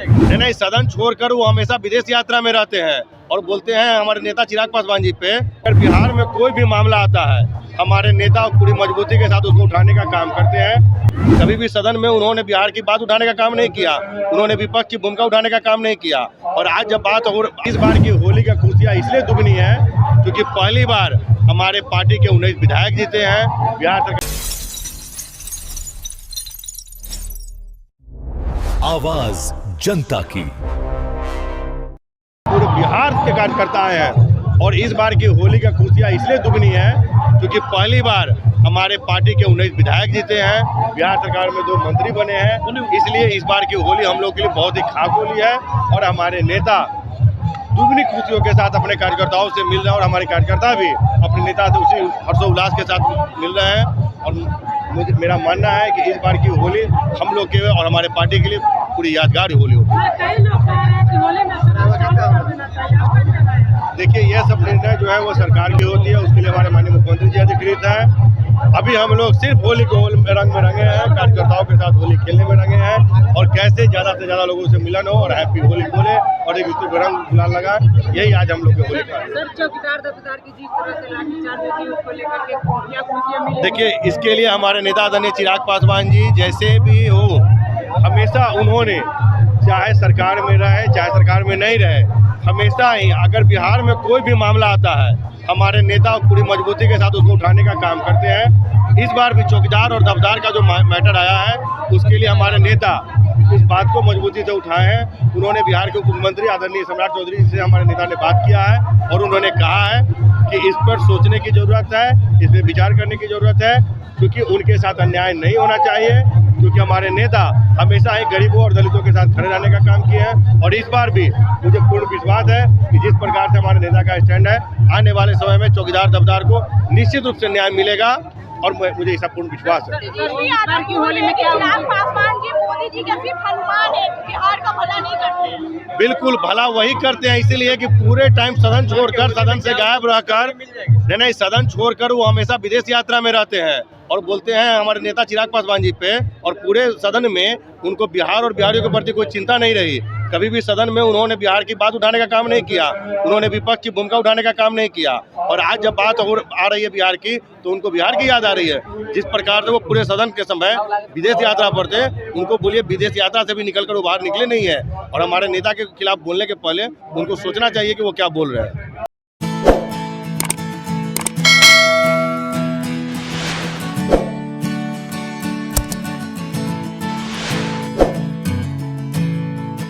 नहीं, सदन छोड़कर वो हमेशा विदेश यात्रा में रहते हैं और बोलते हैं हमारे नेता चिराग पासवान जी पे। अगर बिहार में कोई भी मामला आता है, हमारे नेता पूरी मजबूती के साथ उसको उठाने का काम करते हैं। कभी भी सदन में उन्होंने बिहार की बात उठाने का काम नहीं किया, उन्होंने विपक्ष की भूमिका उठाने का काम नहीं किया। और आज जब बात हो, इस बार की होली का खुशियाँ इसलिए दुगनी है क्योंकि पहली बार हमारे पार्टी के 19 विधायक जीते हैं। बिहार सरकार आवाज जनता की, पूरे बिहार के कार्यकर्ता आए हैं। और इस बार की होली का खुशियाँ इसलिए दुगनी है क्योंकि पहली बार हमारे पार्टी के 19 विधायक जीते हैं। बिहार सरकार में 2 मंत्री बने हैं, इसलिए इस बार की होली हम लोग के लिए बहुत ही खास होली है। और हमारे नेता दुगनी खुशियों के साथ अपने कार्यकर्ताओं से मिल रहे हैं और हमारे कार्यकर्ता भी अपने नेता से उसी हर्षोल्लास के साथ मिल रहे हैं। और मेरा मानना है कि इस बार की होली हम लोग के और हमारे पार्टी के लिए पूरी यादगार होली होगी। देखिए, यह सब निर्णय जो है वो सरकार की होती है, उसके लिए हमारे माननीय मुख्यमंत्री जी अधिकृत हैं। अभी हम लोग सिर्फ होली को रंग में रंगे हैं, कार्यकर्ताओं के साथ होली खेलने में रंगे हैं और कैसे ज़्यादा से ज़्यादा लोगों से मिलन हो और हैप्पी होली बोले और एक दूसरे को रंग गुलाल लगाए, यही आज हम लोग के होली का है। देखिए, इसके लिए हमारे नेता आदरणीय चिराग पासवान जी जैसे भी हो, हमेशा उन्होंने चाहे सरकार में रहे चाहे सरकार में नहीं रहे, हमेशा ही अगर बिहार में कोई भी मामला आता है, हमारे नेता पूरी मजबूती के साथ उसको उठाने का काम करते हैं। इस बार भी चौकीदार और दफ्तार का जो मैटर आया है, उसके लिए हमारे नेता इस बात को मजबूती से उठाए हैं। उन्होंने बिहार के उप मुख्यमंत्री आदरणीय सम्राट चौधरी से हमारे नेता ने बात किया है और उन्होंने कहा है कि इस पर सोचने की ज़रूरत है, इस पर विचार करने की ज़रूरत है, क्योंकि उनके साथ अन्याय नहीं होना चाहिए। क्योंकि हमारे नेता हमेशा ही गरीबों और दलितों के साथ खड़े रहने का काम किए हैं और इस बार भी मुझे पूर्ण विश्वास है कि जिस प्रकार से हमारे नेता का स्टैंड है, आने वाले समय में चौकीदार दफ्तार को निश्चित रूप से न्याय मिलेगा और मुझे इसका पूर्ण विश्वास है। बिल्कुल भला वही करते हैं, इसीलिए कि पूरे टाइम सदन छोड़कर, सदन से गायब रहकर, नहीं सदन छोड़कर वो हमेशा विदेश यात्रा में रहते हैं और बोलते हैं हमारे नेता चिराग पासवान जी पे। और पूरे सदन में उनको बिहार और बिहारियों के प्रति कोई चिंता नहीं रही। कभी भी सदन में उन्होंने बिहार की बात उठाने का काम नहीं किया, उन्होंने विपक्ष की भूमिका उठाने का काम नहीं किया। और आज जब बात आ रही है बिहार की, तो उनको बिहार की याद आ रही है। जिस प्रकार से वो पूरे सदन के समय विदेश यात्रा पर थे, उनको बोलिए विदेश यात्रा से भी निकलकर वो बाहर निकले नहीं है। और हमारे नेता के खिलाफ बोलने के पहले उनको सोचना चाहिए कि वो क्या बोल रहे हैं।